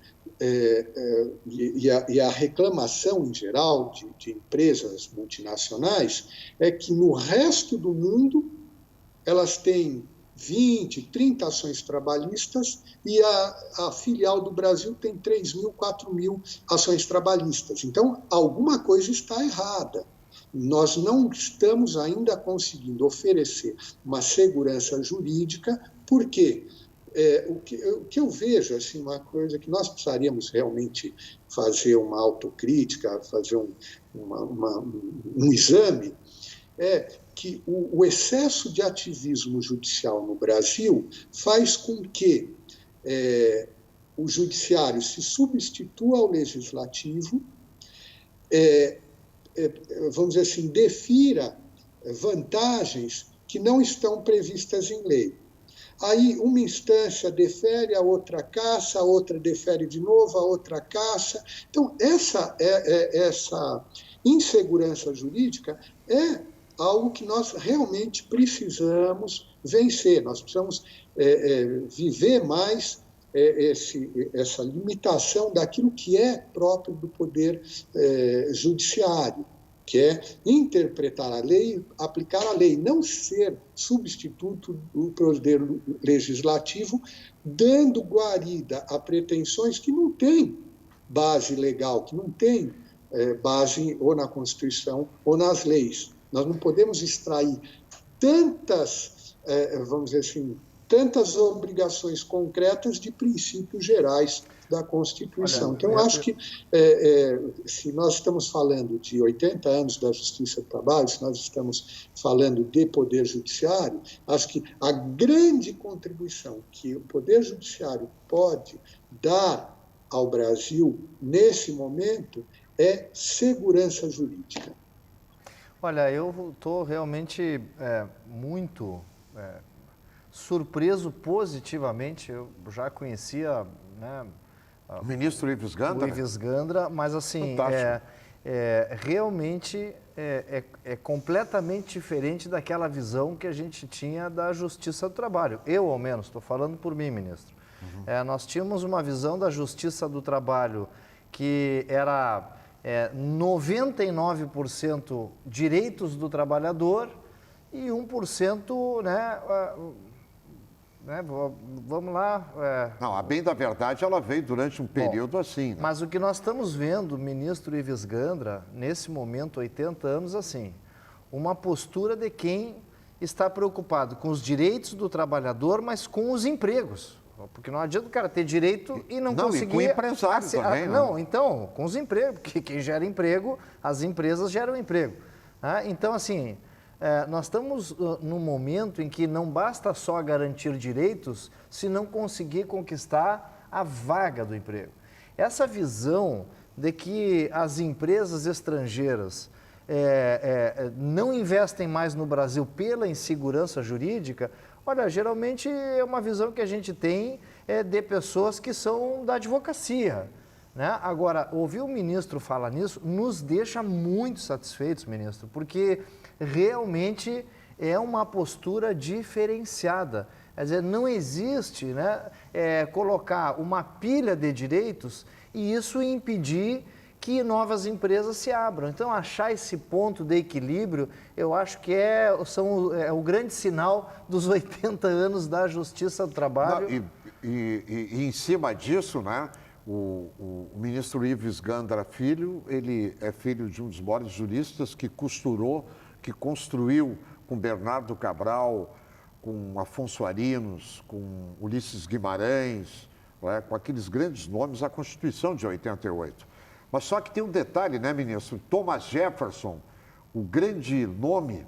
e a reclamação em geral de empresas multinacionais, é que no resto do mundo elas têm 20, 30 ações trabalhistas e a filial do Brasil tem 3.000, 4.000 ações trabalhistas. Então, alguma coisa está errada. Nós não estamos ainda conseguindo oferecer uma segurança jurídica, porque o que eu vejo, assim, uma coisa que nós precisaríamos realmente fazer uma autocrítica, fazer um exame, é que o excesso de ativismo judicial no Brasil faz com que o judiciário se substitua ao legislativo, vamos dizer assim, defira vantagens que não estão previstas em lei. Aí uma instância defere, a outra cassa, a outra defere de novo, a outra cassa. Então, essa insegurança jurídica é algo que nós realmente precisamos vencer. Nós precisamos viver mais essa limitação daquilo que é próprio do poder judiciário, que é interpretar a lei, aplicar a lei, não ser substituto do poder legislativo, dando guarida a pretensões que não têm base legal, que não têm base ou na Constituição ou nas leis. Nós não podemos extrair tantas, vamos dizer assim, tantas obrigações concretas de princípios gerais da Constituição. Olha, então, eu acho que se nós estamos falando de 80 anos da Justiça do Trabalho, se nós estamos falando de Poder Judiciário, acho que a grande contribuição que o Poder Judiciário pode dar ao Brasil nesse momento é segurança jurídica. Olha, eu estou realmente muito surpreso positivamente. Eu já conhecia né, O ministro Ives Gandra? o Ives Gandra, mas assim, Fantástico. realmente é completamente diferente daquela visão que a gente tinha da Justiça do Trabalho. Eu, ao menos, estou falando por mim, ministro. Nós tínhamos uma visão da Justiça do Trabalho que era 99% direitos do trabalhador e 1%, vamos lá... Não, a bem da verdade, ela veio durante um período assim. Né? Mas o que nós estamos vendo, ministro Ives Gandra, nesse momento, 80 anos, assim, uma postura de quem está preocupado com os direitos do trabalhador, mas com os empregos. Porque não adianta o cara ter direito e não conseguir... E com o empresário também, né? Não, então, com os empregos, porque quem gera emprego, as empresas geram emprego. Então, assim, nós estamos num momento em que não basta só garantir direitos se não conseguir conquistar a vaga do emprego. Essa visão de que as empresas estrangeiras não investem mais no Brasil pela insegurança jurídica, olha, geralmente é uma visão que a gente tem de pessoas que são da advocacia. Né? Agora, ouvir o ministro falar nisso nos deixa muito satisfeitos, ministro, porque realmente é uma postura diferenciada. Quer dizer, não existe, né, colocar uma pilha de direitos e isso impedir que novas empresas se abram. Então, achar esse ponto de equilíbrio, eu acho que é o grande sinal dos 80 anos da Justiça do Trabalho. Não, e em cima disso, né, o ministro Ives Gandra Filho, ele é filho de um dos maiores juristas que construiu com Bernardo Cabral, com Afonso Arinos, com Ulisses Guimarães, né, com aqueles grandes nomes, a Constituição de 88. Mas só que tem um detalhe, né, ministro? Thomas Jefferson, o grande nome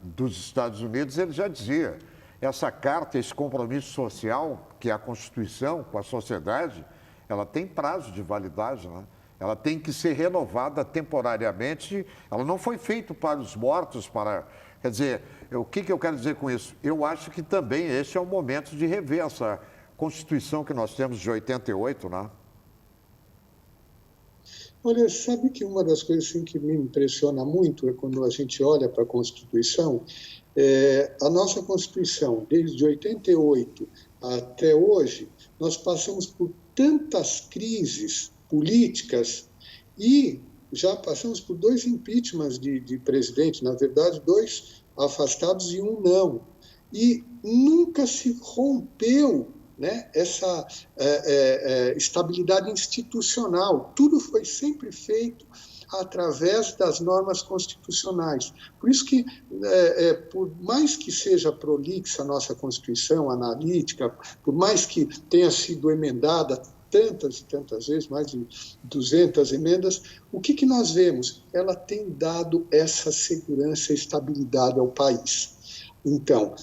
dos Estados Unidos, ele já dizia, essa carta, esse compromisso social, que é a Constituição com a sociedade, ela tem prazo de validade, né? Ela tem que ser renovada temporariamente, ela não foi feita para os mortos, Quer dizer, o que eu quero dizer com isso? Eu acho que também esse é o momento de rever essa Constituição que nós temos de 88, né? Olha, sabe que uma das coisas assim, que me impressiona muito é quando a gente olha para a Constituição, a nossa Constituição, desde 88 até hoje, nós passamos por tantas crises políticas e já passamos por 2 impeachments de presidente, na verdade, 2 afastados e 1 não. E nunca se rompeu, né, essa estabilidade institucional. Tudo foi sempre feito através das normas constitucionais. Por isso que, por mais que seja prolixa a nossa Constituição, analítica, por mais que tenha sido emendada tantas e tantas vezes, mais de 200 emendas, o que nós vemos? Ela tem dado essa segurança e estabilidade ao país. Então,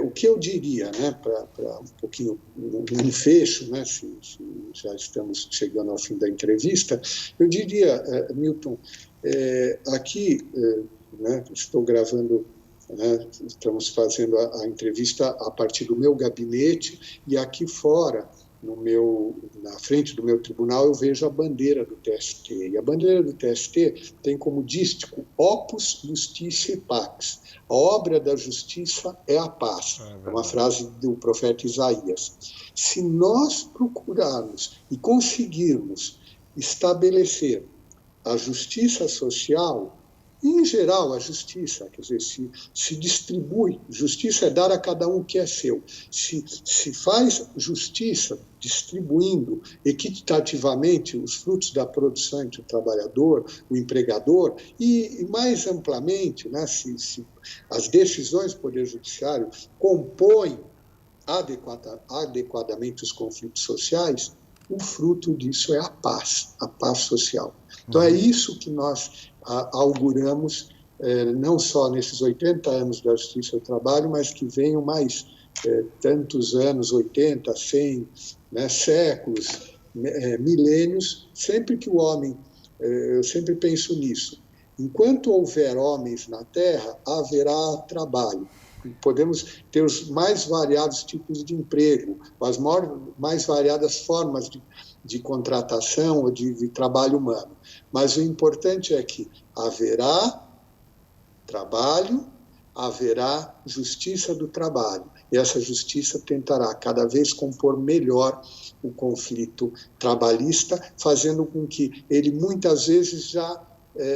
o que eu diria, né, para um pouquinho um fecho, né, se já estamos chegando ao fim da entrevista, eu diria, Milton, aqui, né, estou gravando, né, estamos fazendo a entrevista a partir do meu gabinete e aqui fora, na frente do meu tribunal, eu vejo a bandeira do TST. E a bandeira do TST tem como dístico Opus Justitia Pax. A obra da justiça é a paz. É uma frase do profeta Isaías. Se nós procurarmos e conseguirmos estabelecer a justiça social, em geral, a justiça, quer dizer, se distribui, justiça é dar a cada um o que é seu. Se faz justiça distribuindo equitativamente os frutos da produção entre o trabalhador, o empregador, e mais amplamente, né, se as decisões do Poder Judiciário compõem adequadamente os conflitos sociais, o fruto disso é a paz social. Então, é isso que nós auguramos, não só nesses 80 anos da Justiça do Trabalho, mas que venham mais tantos anos, 80, 100, né, séculos, milênios, sempre que o homem, eu sempre penso nisso, enquanto houver homens na Terra, haverá trabalho. podemos ter os mais variados tipos de emprego, as mais variadas formas de contratação ou de trabalho humano. Mas o importante é que haverá trabalho, haverá justiça do trabalho. E essa justiça tentará cada vez compor melhor o conflito trabalhista, fazendo com que ele muitas vezes já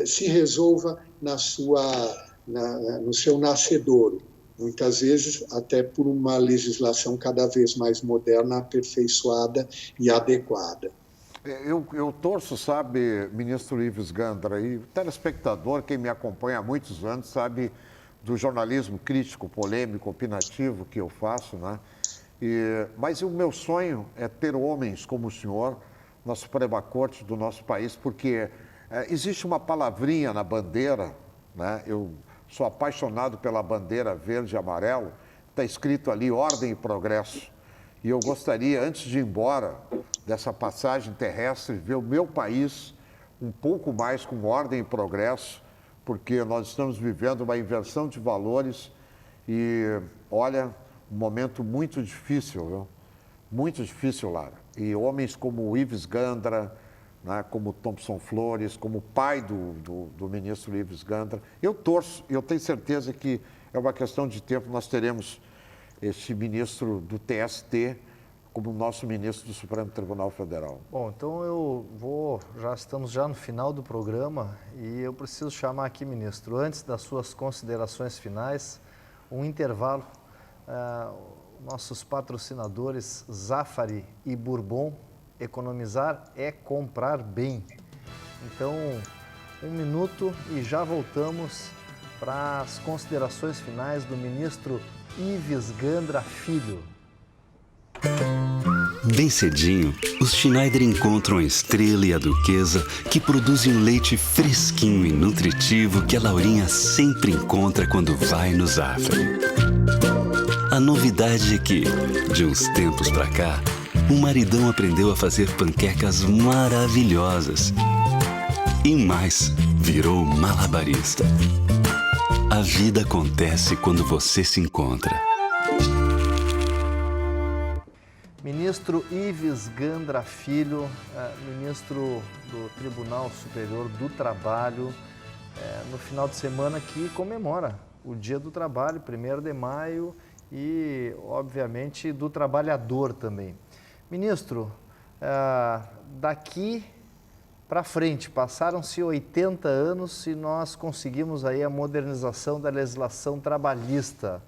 se resolva no seu nascedouro, muitas vezes até por uma legislação cada vez mais moderna, aperfeiçoada e adequada. Eu torço, sabe, ministro Ives Gandra, e o telespectador, quem me acompanha há muitos anos, sabe do jornalismo crítico, polêmico, opinativo que eu faço, né? Mas o meu sonho é ter homens como o senhor na Suprema Corte do nosso país, porque existe uma palavrinha na bandeira, né? Eu sou apaixonado pela bandeira verde e amarelo, está escrito ali ordem e progresso. E eu gostaria, antes de ir embora dessa passagem terrestre, ver o meu país um pouco mais com ordem e progresso, porque nós estamos vivendo uma inversão de valores e, olha, um momento muito difícil, viu? Muito difícil, Lara. E homens como o Ives Gandra, né, como Thompson Flores, como o pai do ministro Ives Gandra, eu torço, eu tenho certeza que é uma questão de tempo, nós teremos esse ministro do TST como nosso ministro do Supremo Tribunal Federal. Bom, então já estamos no final do programa e eu preciso chamar aqui, ministro, antes das suas considerações finais, um intervalo. Nossos patrocinadores Zafari e Bourbon, economizar é comprar bem. Então, 1 minuto e já voltamos para as considerações finais do ministro Ives Gandra Filho. Bem cedinho, os Schneider encontram a Estrela e a Duquesa, que produzem um leite fresquinho e nutritivo que a Laurinha sempre encontra quando vai no Zafari. A novidade é que, de uns tempos pra cá, o maridão aprendeu a fazer panquecas maravilhosas. E mais, virou malabarista. A vida acontece quando você se encontra. Ministro Ives Gandra Filho, ministro do Tribunal Superior do Trabalho, no final de semana que comemora o Dia do Trabalho, 1º de maio, e, obviamente, do trabalhador também. Ministro, daqui para frente, passaram-se 80 anos e nós conseguimos aí a modernização da legislação trabalhista.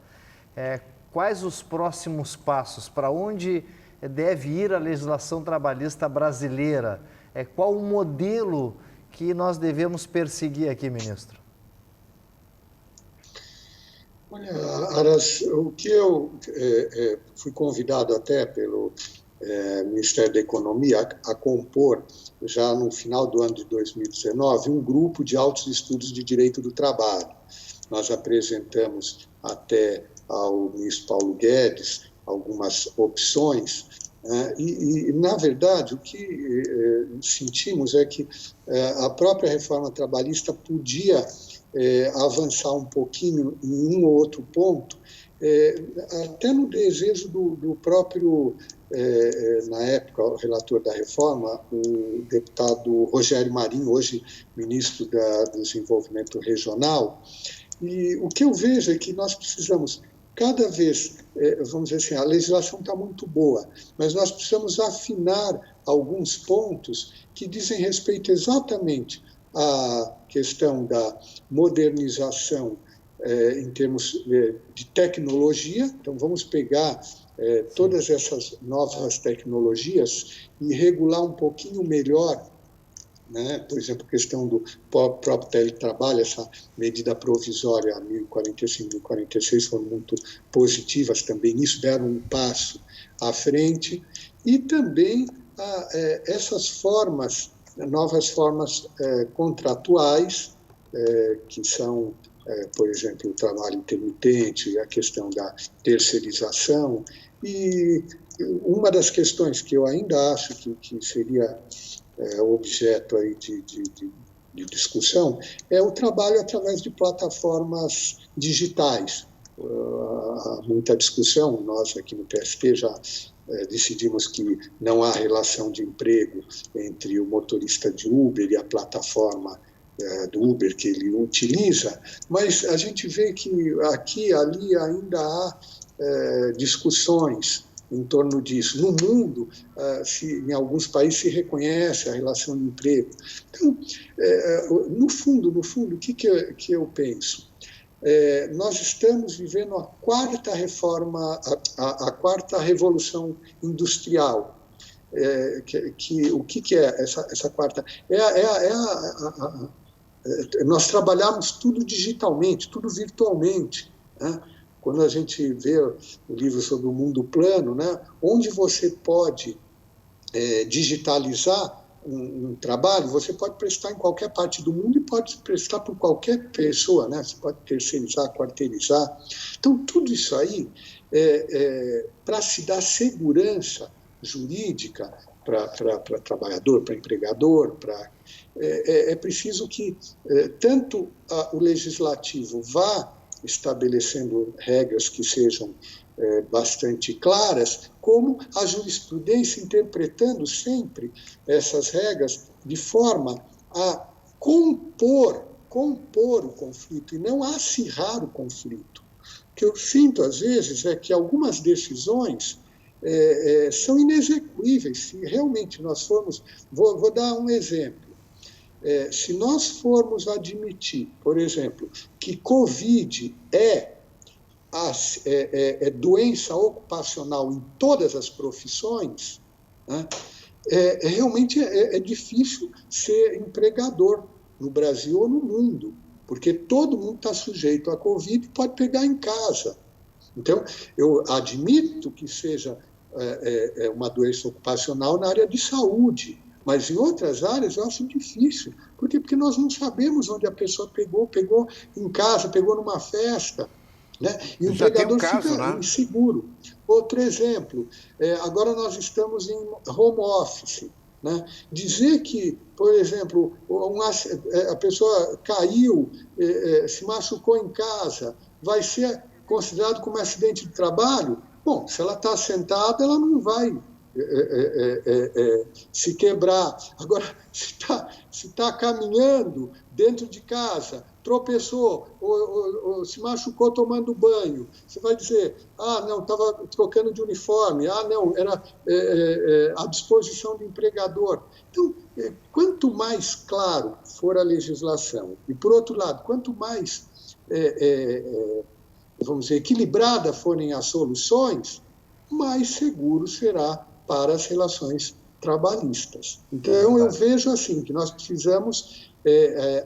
Quais os próximos passos? Para onde deve ir a legislação trabalhista brasileira? Qual o modelo que nós devemos perseguir aqui, ministro? Olha, Aras, o que eu fui convidado até pelo Ministério da Economia a compor, já no final do ano de 2019, um grupo de altos estudos de direito do trabalho. Nós apresentamos até ao ministro Paulo Guedes algumas opções, e na verdade, o que sentimos é que a própria reforma trabalhista podia avançar um pouquinho em um ou outro ponto, até no desejo do próprio, na época, o relator da reforma, o deputado Rogério Marinho, hoje ministro do Desenvolvimento Regional. E o que eu vejo é que nós precisamos, cada vez, vamos dizer assim, a legislação está muito boa, mas nós precisamos afinar alguns pontos que dizem respeito exatamente à questão da modernização em termos de tecnologia. Então, vamos pegar todas essas novas tecnologias e regular um pouquinho melhor, né? Por exemplo, a questão do próprio teletrabalho, essa medida provisória 1045, 1046 foram muito positivas também, isso deram um passo à frente, e também essas formas, novas formas contratuais, que são, por exemplo, o trabalho intermitente, a questão da terceirização, e uma das questões que eu ainda acho que seria objeto aí de discussão é o trabalho através de plataformas digitais, há muita discussão. Nós aqui no PSP já decidimos que não há relação de emprego entre o motorista de Uber e a plataforma do Uber que ele utiliza, mas a gente vê que aqui e ali ainda há discussões em torno disso. No mundo, em alguns países se reconhece a relação de emprego. Então, no fundo, o que eu penso? Nós estamos vivendo a quarta reforma, a quarta revolução industrial. O que é essa quarta? Nós trabalhamos tudo digitalmente, tudo virtualmente, né? Quando a gente vê o livro sobre o mundo plano, né, onde você pode digitalizar um trabalho, você pode prestar em qualquer parte do mundo e pode prestar por qualquer pessoa, né? Você pode terceirizar, quarteirizar. Então, tudo isso aí, para se dar segurança jurídica para trabalhador, para empregador, é preciso que tanto o legislativo vá estabelecendo regras que sejam bastante claras, como a jurisprudência interpretando sempre essas regras de forma a compor o conflito e não acirrar o conflito. O que eu sinto, às vezes, é que algumas decisões são inexequíveis. Se realmente nós formos... Vou dar um exemplo. Se nós formos admitir, por exemplo, que Covid é doença ocupacional em todas as profissões, né, realmente é difícil ser empregador no Brasil ou no mundo, porque todo mundo está sujeito a Covid e pode pegar em casa. Então, eu admito que seja uma doença ocupacional na área de saúde, mas em outras áreas eu acho difícil. Por quê? Porque nós não sabemos onde a pessoa pegou em casa, pegou numa festa, né? E o empregador fica inseguro. Outro exemplo, agora nós estamos em home office, né? Dizer que, por exemplo, a pessoa caiu, se machucou em casa, vai ser considerado como acidente de trabalho? Bom, se ela está sentada, ela não vai se quebrar. Agora, se está caminhando dentro de casa, tropeçou ou se machucou tomando banho, você vai dizer, não, estava trocando de uniforme, não, era à disposição do empregador. Então, quanto mais claro for a legislação, e por outro lado, quanto mais vamos dizer, equilibrada forem as soluções, mais seguro será para as relações trabalhistas. Então, eu vejo assim, que nós precisamos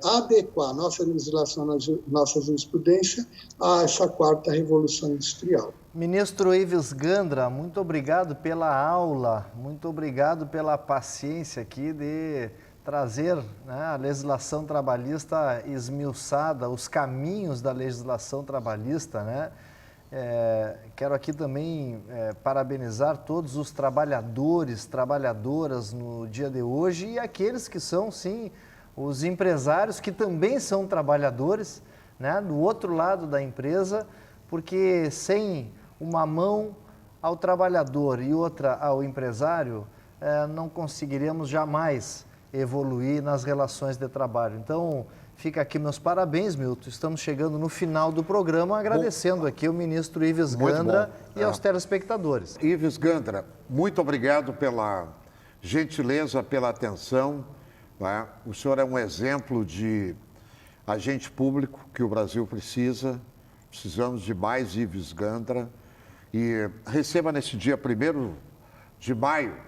adequar nossa legislação, nossa jurisprudência a essa quarta revolução industrial. Ministro Ives Gandra, muito obrigado pela aula, muito obrigado pela paciência aqui de trazer, né, a legislação trabalhista esmiuçada, os caminhos da legislação trabalhista, né? Quero aqui também parabenizar todos os trabalhadores, trabalhadoras no dia de hoje e aqueles que são, sim, os empresários que também são trabalhadores, né, do outro lado da empresa, porque sem uma mão ao trabalhador e outra ao empresário, não conseguiremos jamais evoluir nas relações de trabalho. Então, fica aqui meus parabéns, Milton. Estamos chegando no final do programa, agradecendo aqui o ministro Ives Gandra e aos telespectadores. Ives Gandra, muito obrigado pela gentileza, pela atenção, né? O senhor é um exemplo de agente público que o Brasil precisa. Precisamos de mais Ives Gandra. E receba nesse dia 1º de maio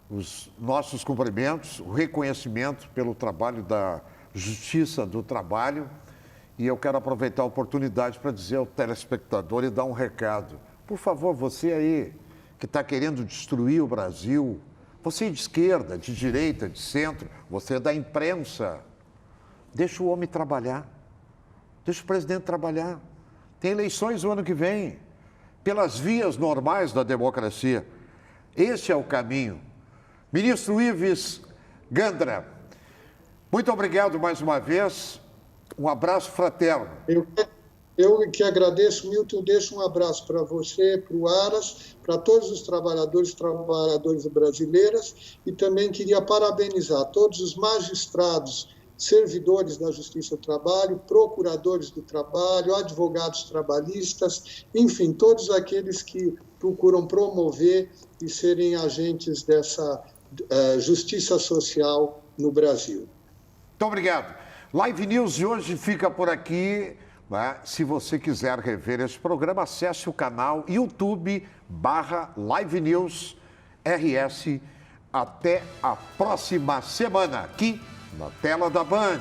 os nossos cumprimentos, o reconhecimento pelo trabalho da Justiça do Trabalho. E eu quero aproveitar a oportunidade para dizer ao telespectador e dar um recado. Por favor, você aí que está querendo destruir o Brasil, você de esquerda, de direita, de centro, você da imprensa, deixa o homem trabalhar, deixa o presidente trabalhar. Tem eleições no ano que vem, pelas vias normais da democracia. Esse é o caminho. Ministro Ives Gandra, muito obrigado mais uma vez. Um abraço fraterno. Eu que agradeço, Milton, deixo um abraço para você, para o Aras, para todos os trabalhadores brasileiras, e também queria parabenizar todos os magistrados, servidores da Justiça do Trabalho, procuradores do trabalho, advogados trabalhistas, enfim, todos aqueles que procuram promover e serem agentes dessa justiça social no Brasil. Muito obrigado. Live News de hoje fica por aqui. Se você quiser rever esse programa, acesse o canal YouTube/Live News RS. Até a próxima semana, aqui na tela da Band.